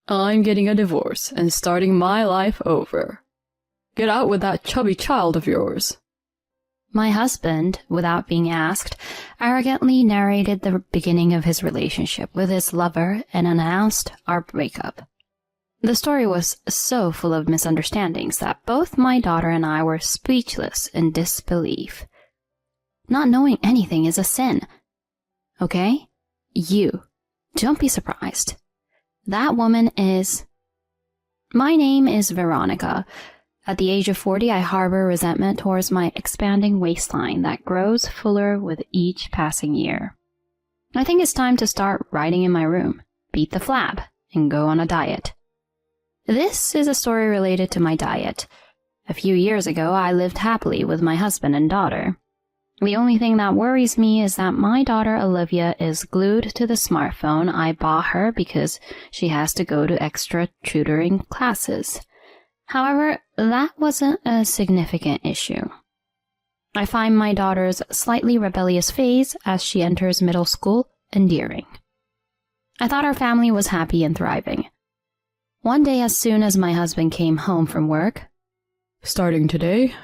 I'm getting a divorce and starting my life over. Get out with that chubby child of yours. My husband, without being asked, arrogantly narrated the beginning of his relationship with his lover and announced our breakup. The story was so full of misunderstandings that both my daughter and I were speechless in disbelief. Not knowing anything is a sin. Okay? You. Don't be surprised. That woman is... My name is Veronica. At the age of 40, I harbor resentment towards my expanding waistline that grows fuller with each passing year. I think it's time to start writing in my room, beat the flab, and go on a diet. This is a story related to my diet. A few years ago, I lived happily with my husband and daughter. The only thing that worries me is that my daughter Olivia is glued to the smartphone I bought her because she has to go to extra tutoring classes. However, that wasn't a significant issue. I find my daughter's slightly rebellious phase as she enters middle school endearing. I thought our family was happy and thriving. One day, as soon as my husband came home from work, Starting today,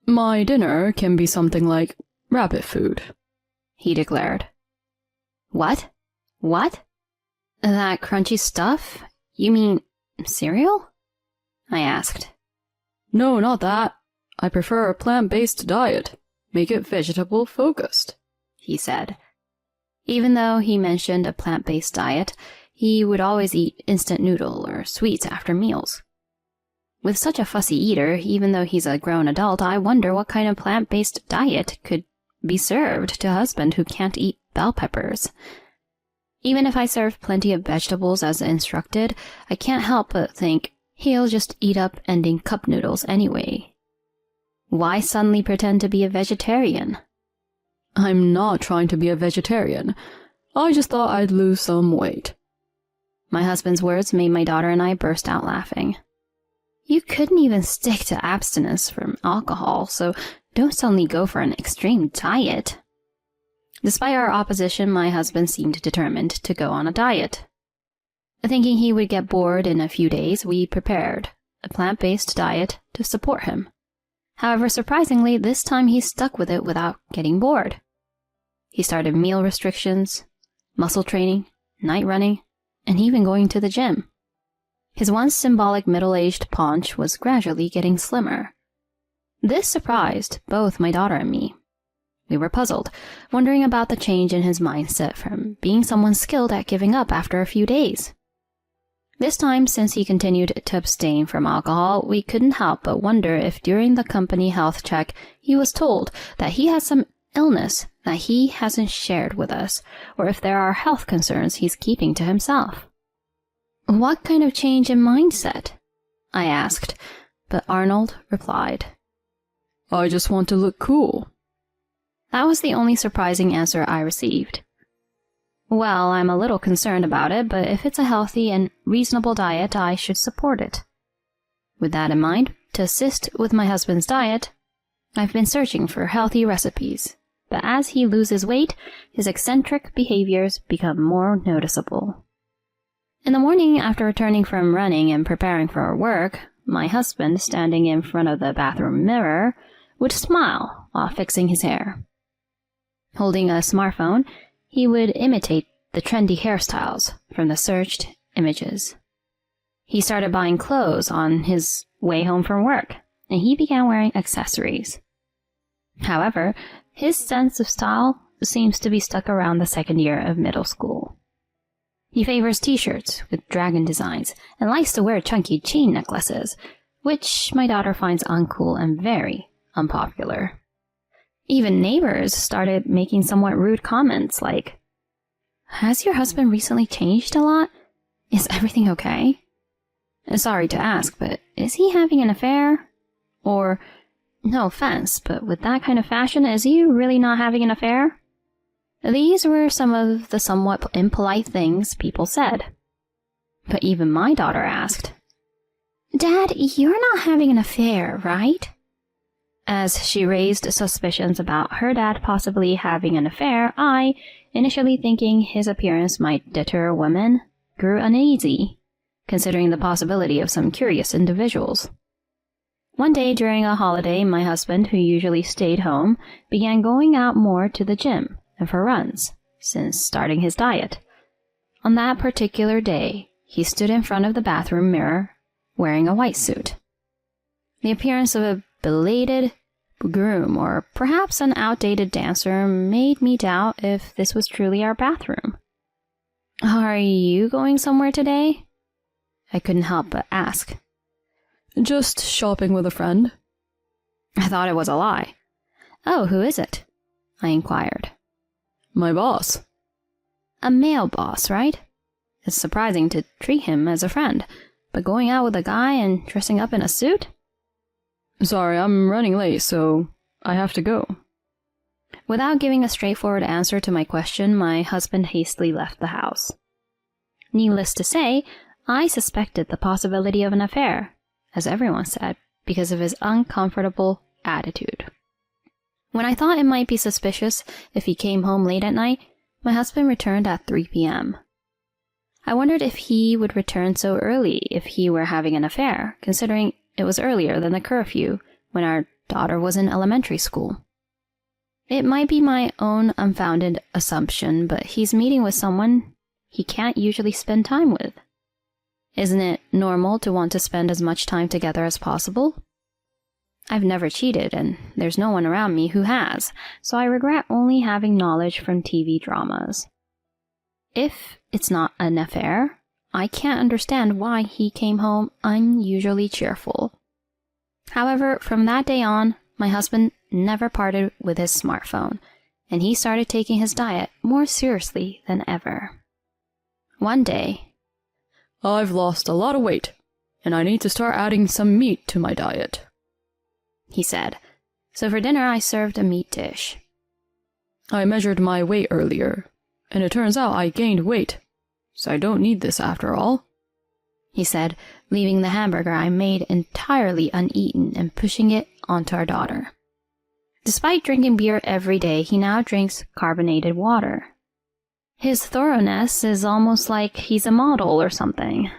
my dinner can be something like rabbit food, he declared. What? What? That crunchy stuff? You mean cereal? I asked. No, not that. I prefer a plant-based diet. Make it vegetable-focused, he said. Even though he mentioned a plant-based diet, he would always eat instant noodle or sweets after meals. With such a fussy eater, even though he's a grown adult, I wonder what kind of plant-based diet could be served to a husband who can't eat bell peppers. Even if I serve plenty of vegetables as instructed, I can't help but think he'll just eat up ending cup noodles anyway. Why suddenly pretend to be a vegetarian? I'm not trying to be a vegetarian. I just thought I'd lose some weight. My husband's words made my daughter and I burst out laughing. You couldn't even stick to abstinence from alcohol, so don't suddenly go for an extreme diet. Despite our opposition, my husband seemed determined to go on a diet. Thinking he would get bored in a few days, we prepared a plant-based diet to support him. However, surprisingly, this time he stuck with it without getting bored. He started meal restrictions, muscle training, night running, and even going to the gym. His once symbolic middle-aged paunch was gradually getting slimmer. This surprised both my daughter and me. We were puzzled, wondering about the change in his mindset from being someone skilled at giving up after a few days. This time, since he continued to abstain from alcohol, we couldn't help but wonder if during the company health check he was told that he has some illness that he hasn't shared with us, or if there are health concerns he's keeping to himself. What kind of change in mindset? I asked, but Arnold replied, I just want to look cool. That was the only surprising answer I received. Well, I'm a little concerned about it, but if it's a healthy and reasonable diet, I should support it. With that in mind, to assist with my husband's diet, I've been searching for healthy recipes, but as he loses weight, his eccentric behaviors become more noticeable. In the morning, after returning from running and preparing for work, my husband, standing in front of the bathroom mirror, would smile while fixing his hair. Holding a smartphone, he would imitate the trendy hairstyles from the searched images. He started buying clothes on his way home from work, and he began wearing accessories. However, his sense of style seems to be stuck around the second year of middle school. He favors t-shirts with dragon designs and likes to wear chunky chain necklaces, which my daughter finds uncool and very unpopular. Even neighbors started making somewhat rude comments like, "Has your husband recently changed a lot? Is everything okay?" Sorry to ask, but is he having an affair? Or, no offense, but with that kind of fashion, is he really not having an affair? These were some of the somewhat impolite things people said. But even my daughter asked, "Dad, you're not having an affair, right?" As she raised suspicions about her dad possibly having an affair, I, initially thinking his appearance might deter women, grew uneasy. considering the possibility of some curious individuals. One day during a holiday, my husband, who usually stayed home, began going out more to the gym and for runs, since starting his diet. On that particular day, he stood in front of the bathroom mirror, wearing a white suit. The appearance of a belated groom or perhaps an outdated dancer made me doubt if this was truly our bathroom. "Are you going somewhere today?" I couldn't help but ask. Just shopping with a friend. I thought it was a lie. "Oh, who is it?" I inquired. My boss. A male boss, right? It's surprising to treat him as a friend, but going out with a guy and dressing up in a suit? Sorry, I'm running late, so I have to go. Without giving a straightforward answer to my question, my husband hastily left the house. Needless to say, I suspected the possibility of an affair, as everyone said, because of his uncomfortable attitude. When I thought it might be suspicious if he came home late at night, my husband returned at 3 p.m. I wondered if he would return so early if he were having an affair, considering it was earlier than the curfew when our daughter was in elementary school. It might be my own unfounded assumption, but he's meeting with someone he can't usually spend time with. Isn't it normal to want to spend as much time together as possible? I've never cheated, and there's no one around me who has, so I regret only having knowledge from TV dramas. If it's not an affair, I can't understand why he came home unusually cheerful. However, from that day on, my husband never parted with his smartphone, and he started taking his diet more seriously than ever. One day, I've lost a lot of weight, and I need to start adding some meat to my diet, he said. So for dinner I served a meat dish. I measured my weight earlier, and it turns out I gained weight, so I don't need this after all, he said, leaving the hamburger I made entirely uneaten and pushing it onto our daughter. Despite drinking beer every day, he now drinks carbonated water. His thoroughness is almost like he's a model or something.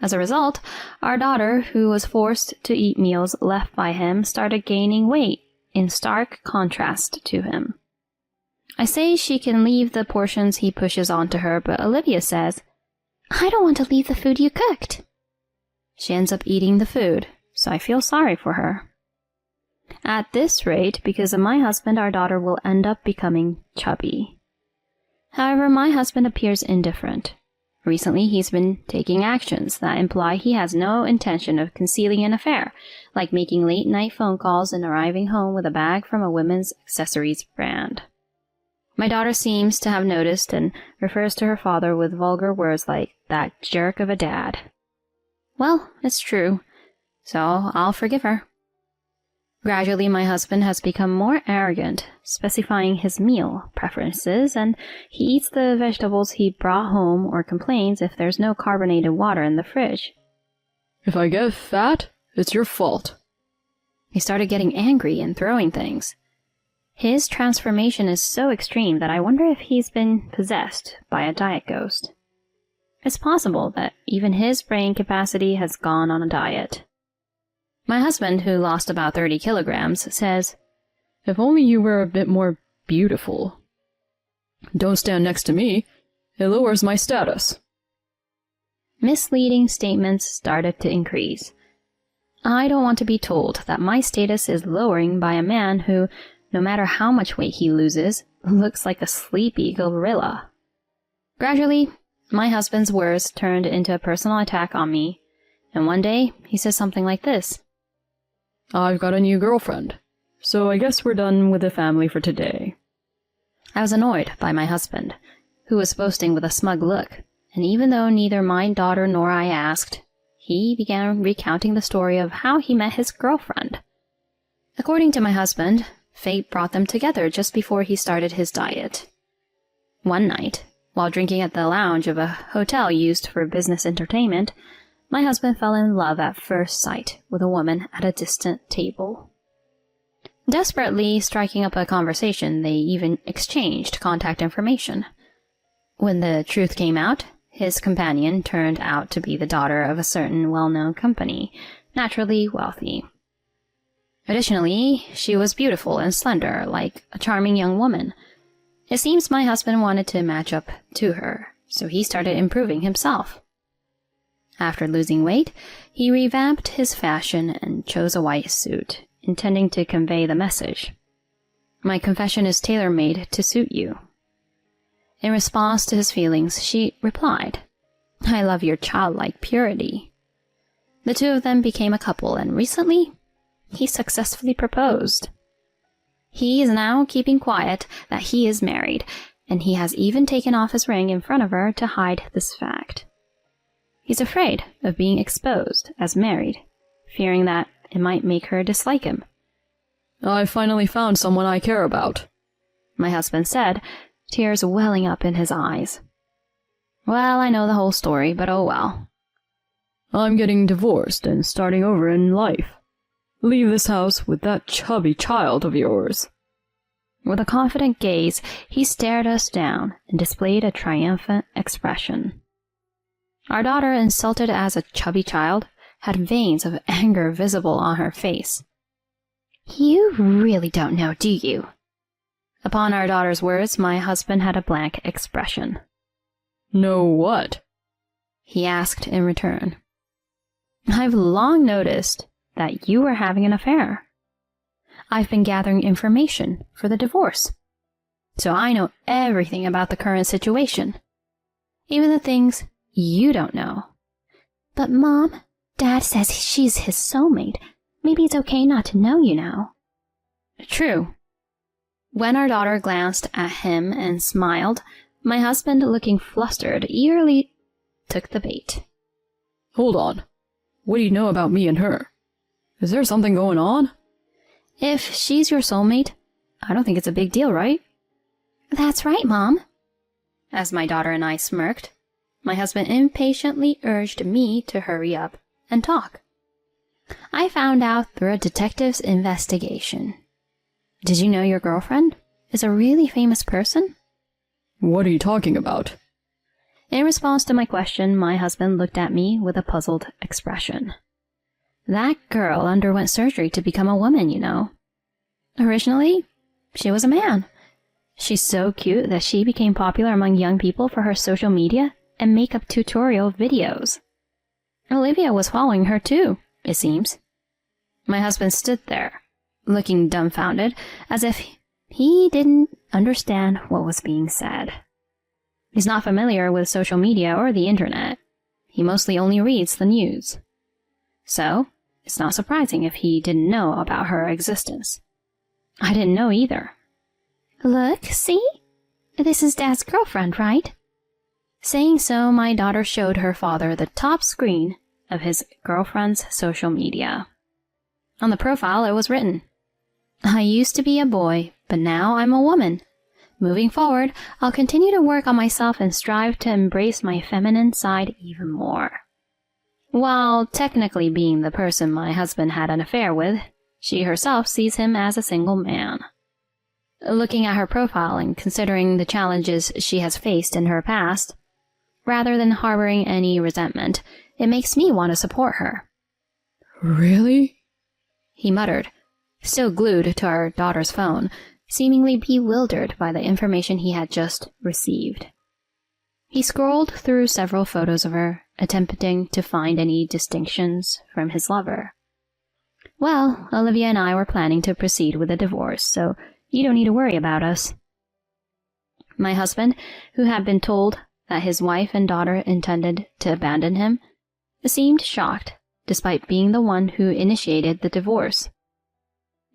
As a result, our daughter, who was forced to eat meals left by him, started gaining weight, in stark contrast to him. I say she can leave the portions he pushes onto her, but Olivia says, "I don't want to leave the food you cooked." She ends up eating the food, so I feel sorry for her. At this rate, because of my husband, our daughter will end up becoming chubby. However, my husband appears indifferent. Recently, he's been taking actions that imply he has no intention of concealing an affair, like making late-night phone calls and arriving home with a bag from a women's accessories brand. My daughter seems to have noticed and refers to her father with vulgar words like, "that jerk of a dad." Well, it's true, so I'll forgive her. Gradually, my husband has become more arrogant, specifying his meal preferences, and he eats the vegetables he brought home or complains if there's no carbonated water in the fridge. If I get fat, it's your fault. He started getting angry and throwing things. His transformation is so extreme that I wonder if he's been possessed by a diet ghost. It's possible that even his brain capacity has gone on a diet. My husband, who lost about 30 kilograms, says, "If only you were a bit more beautiful. Don't stand next to me. It lowers my status." Misleading statements started to increase. I don't want to be told that my status is lowering by a man who, no matter how much weight he loses, looks like a sleepy gorilla. Gradually, my husband's words turned into a personal attack on me, and one day he says something like this. "I've got a new girlfriend, so I guess we're done with the family for today." I was annoyed by my husband, who was boasting with a smug look, and even though neither my daughter nor I asked, he began recounting the story of how he met his girlfriend. According to my husband, fate brought them together just before he started his diet. One night, while drinking at the lounge of a hotel used for business entertainment, my husband fell in love at first sight with a woman at a distant table. Desperately striking up a conversation, they even exchanged contact information. When the truth came out, His companion turned out to be the daughter of a certain well-known company, naturally wealthy. Additionally, she was beautiful and slender, like a charming young woman. It seems my husband wanted to match up to her, so he started improving himself. After losing weight, he revamped his fashion and chose a white suit, intending to convey the message. My confession is tailor-made to suit you. In response to his feelings, she replied, I love your childlike purity. The two of them became a couple, and recently, he successfully proposed. He is now keeping quiet that he is married, and he has even taken off his ring in front of her to hide this fact. He's afraid of being exposed as married, fearing that it might make her dislike him. I finally found someone I care about, my husband said, tears welling up in his eyes. Well, I know the whole story, but oh well. I'm getting divorced and starting over in life. Leave this house with that chubby child of yours. With a confident gaze, he stared us down and displayed a triumphant expression. Our daughter, insulted as a chubby child, had veins of anger visible on her face. You really don't know, do you? Upon our daughter's words, my husband had a blank expression. Know what? He asked in return. I've long noticed that you were having an affair. I've been gathering information for the divorce, so I know everything about the current situation, even the things you don't know. But Mom, Dad says she's his soulmate. Maybe it's okay not to know, you know. True. When our daughter glanced at him and smiled, my husband, looking flustered, eagerly took the bait. Hold on. What do you know about me and her? Is there something going on? If she's your soulmate, I don't think it's a big deal, right? That's right, Mom. As my daughter and I smirked, my husband impatiently urged me to hurry up and talk. I found out through a detective's investigation. Did you know your girlfriend is a really famous person? What are you talking about? In response to my question, my husband looked at me with a puzzled expression. That girl underwent surgery to become a woman, you know. Originally, she was a man. She's so cute that she became popular among young people for her social media and makeup tutorial videos. Olivia was following her too, it seems. My husband stood there, looking dumbfounded, as if he didn't understand what was being said. He's not familiar with social media or the internet. He mostly only reads the news. So, it's not surprising if he didn't know about her existence. I didn't know either. Look, see? This is Dad's girlfriend, right? Saying so, my daughter showed her father the top screen of his girlfriend's social media. On the profile, it was written, I used to be a boy, but now I'm a woman. Moving forward, I'll continue to work on myself and strive to embrace my feminine side even more. While technically being the person my husband had an affair with, she herself sees him as a single man. Looking at her profile and considering the challenges she has faced in her past, rather than harboring any resentment, it makes me want to support her. Really? He muttered, still glued to our daughter's phone, seemingly bewildered by the information he had just received. He scrolled through several photos of her, attempting to find any distinctions from his lover. Well, Olivia and I were planning to proceed with a divorce, so you don't need to worry about us. My husband, who had been told that his wife and daughter intended to abandon him, seemed shocked, despite being the one who initiated the divorce.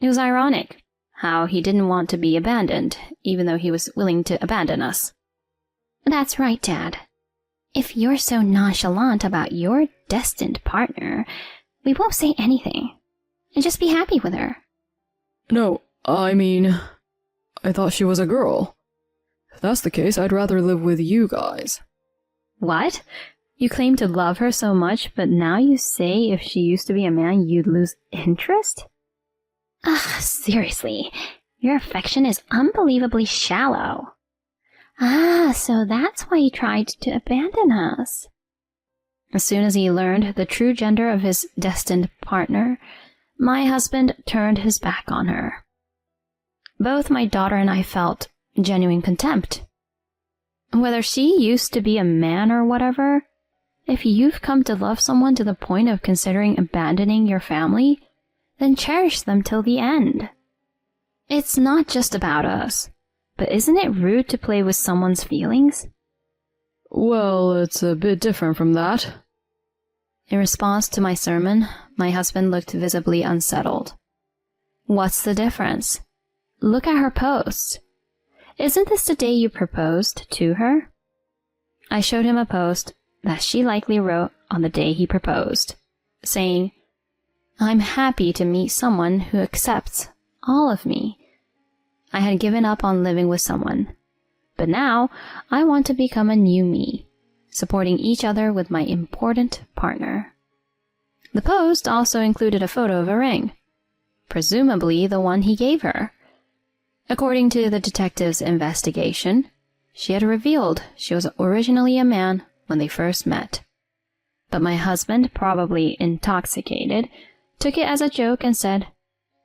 It was ironic how he didn't want to be abandoned, even though he was willing to abandon us. That's right, Dad. If you're so nonchalant about your destined partner, we won't say anything. And just be happy with her. No, I mean, I thought she was a girl. If that's the case, I'd rather live with you guys. What? You claim to love her so much, but now you say if she used to be a man, you'd lose interest? Ugh, seriously. Your affection is unbelievably shallow. Ah, so that's why he tried to abandon us. As soon as he learned the true gender of his destined partner, my husband turned his back on her. Both my daughter and I felt genuine contempt. Whether she used to be a man or whatever, if you've come to love someone to the point of considering abandoning your family, then cherish them till the end. It's not just about us, but isn't it rude to play with someone's feelings? Well, it's a bit different from that. In response to my sermon, my husband looked visibly unsettled. What's the difference? Look at her post. Isn't this the day you proposed to her? I showed him a post that she likely wrote on the day he proposed, saying, I'm happy to meet someone who accepts all of me. I had given up on living with someone, but now I want to become a new me, supporting each other with my important partner. The post also included a photo of a ring, presumably the one he gave her. According to the detective's investigation, she had revealed she was originally a man when they first met. But my husband, probably intoxicated, took it as a joke and said,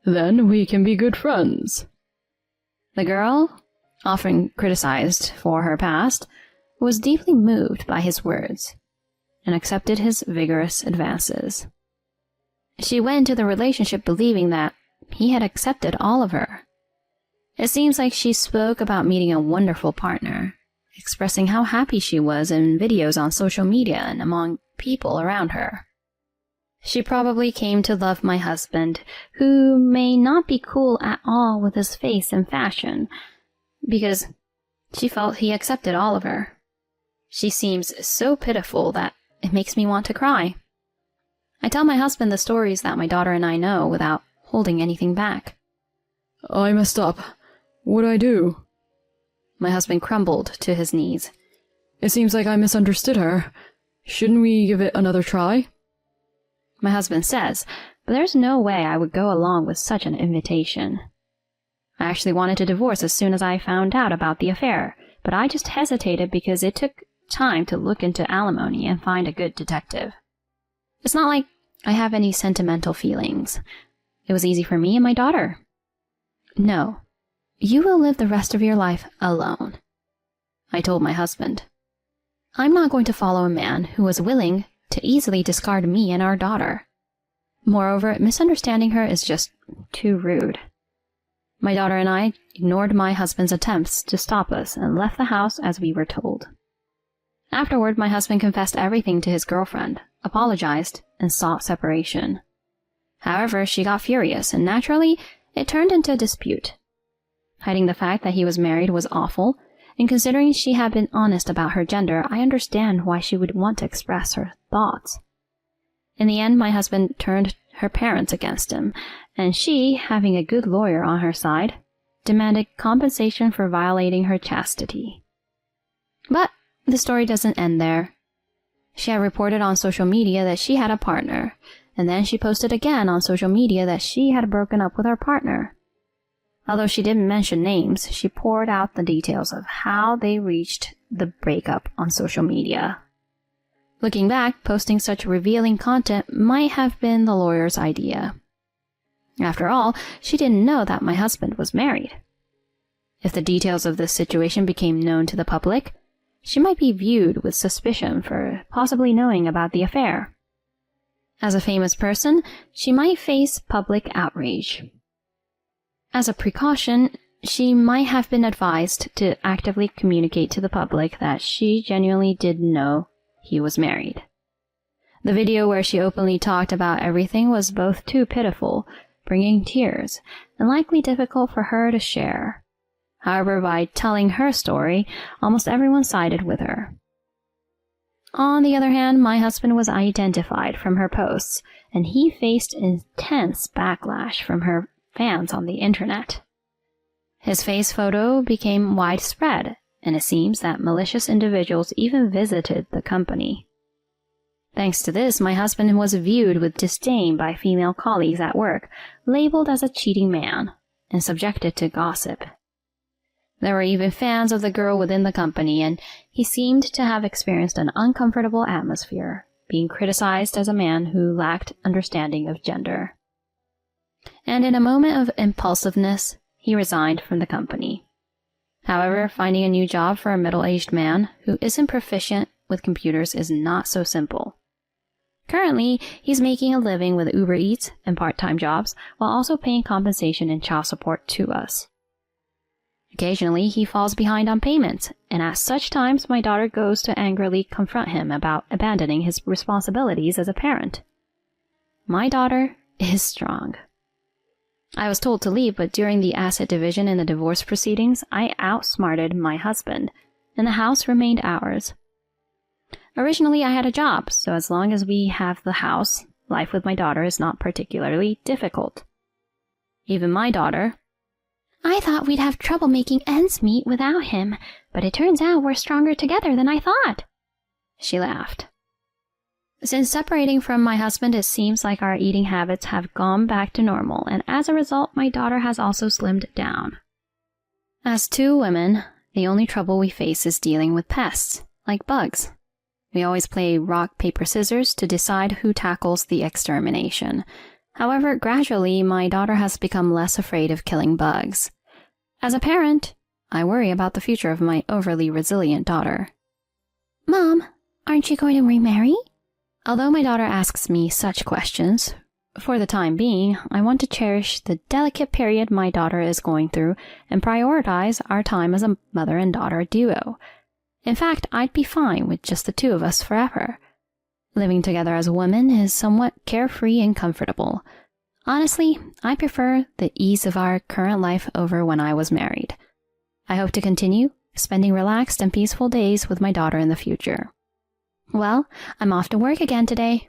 Then we can be good friends. The girl, often criticized for her past, was deeply moved by his words and accepted his vigorous advances. She went into the relationship believing that he had accepted all of her. It seems like she spoke about meeting a wonderful partner, expressing how happy she was in videos on social media and among people around her. She probably came to love my husband, who may not be cool at all with his face and fashion, because she felt he accepted all of her. She seems so pitiful that it makes me want to cry. I tell my husband the stories that my daughter and I know without holding anything back. I messed up. What'd I do? My husband crumbled to his knees. It seems like I misunderstood her. Shouldn't we give it another try? My husband says, but there's no way I would go along with such an invitation. I actually wanted to divorce as soon as I found out about the affair, but I just hesitated because it took time to look into alimony and find a good detective. It's not like I have any sentimental feelings. It was easy for me and my daughter. No, you will live the rest of your life alone, I told my husband. I'm not going to follow a man who was willing to easily discard me and our daughter. Moreover, misunderstanding her is just too rude. My daughter and I ignored my husband's attempts to stop us and left the house as we were told. Afterward, my husband confessed everything to his girlfriend, apologized, and sought separation. However, she got furious, and naturally, it turned into a dispute. Hiding the fact that he was married was awful, and considering she had been honest about her gender, I understand why she would want to express her thoughts. In the end, my husband turned her parents against him, and she, having a good lawyer on her side, demanded compensation for violating her chastity. But the story doesn't end there. She had reported on social media that she had a partner, and then she posted again on social media that she had broken up with her partner. Although she didn't mention names, she poured out the details of how they reached the breakup on social media. Looking back, posting such revealing content might have been the lawyer's idea. After all, she didn't know that my husband was married. If the details of this situation became known to the public, she might be viewed with suspicion for possibly knowing about the affair. As a famous person, she might face public outrage. As a precaution, she might have been advised to actively communicate to the public that she genuinely did know he was married. The video where she openly talked about everything was both too pitiful, bringing tears, and likely difficult for her to share. However, by telling her story, almost everyone sided with her. On the other hand, my husband was identified from her posts, and he faced intense backlash from her fans on the internet. His face photo became widespread, and it seems that malicious individuals even visited the company. Thanks to this, my husband was viewed with disdain by female colleagues at work, labeled as a cheating man, and subjected to gossip. There were even fans of the girl within the company, and he seemed to have experienced an uncomfortable atmosphere, being criticized as a man who lacked understanding of gender. And in a moment of impulsiveness, he resigned from the company. However, finding a new job for a middle-aged man who isn't proficient with computers is not so simple. Currently, he's making a living with Uber Eats and part-time jobs while also paying compensation and child support to us. Occasionally, he falls behind on payments, and at such times my daughter goes to angrily confront him about abandoning his responsibilities as a parent. My daughter is strong. I was told to leave, but during the asset division in the divorce proceedings, I outsmarted my husband, and the house remained ours. Originally, I had a job, so as long as we have the house, life with my daughter is not particularly difficult. Even my daughter, "I thought we'd have trouble making ends meet without him, but it turns out we're stronger together than I thought." She laughed. Since separating from my husband, it seems like our eating habits have gone back to normal, and as a result, my daughter has also slimmed down. As two women, the only trouble we face is dealing with pests, like bugs. We always play rock, paper, scissors to decide who tackles the extermination. However, gradually, my daughter has become less afraid of killing bugs. As a parent, I worry about the future of my overly resilient daughter. "Mom, aren't you going to remarry?" Although my daughter asks me such questions, for the time being, I want to cherish the delicate period my daughter is going through and prioritize our time as a mother and daughter duo. In fact, I'd be fine with just the two of us forever. Living together as women is somewhat carefree and comfortable. Honestly, I prefer the ease of our current life over when I was married. I hope to continue spending relaxed and peaceful days with my daughter in the future. Well, I'm off to work again today.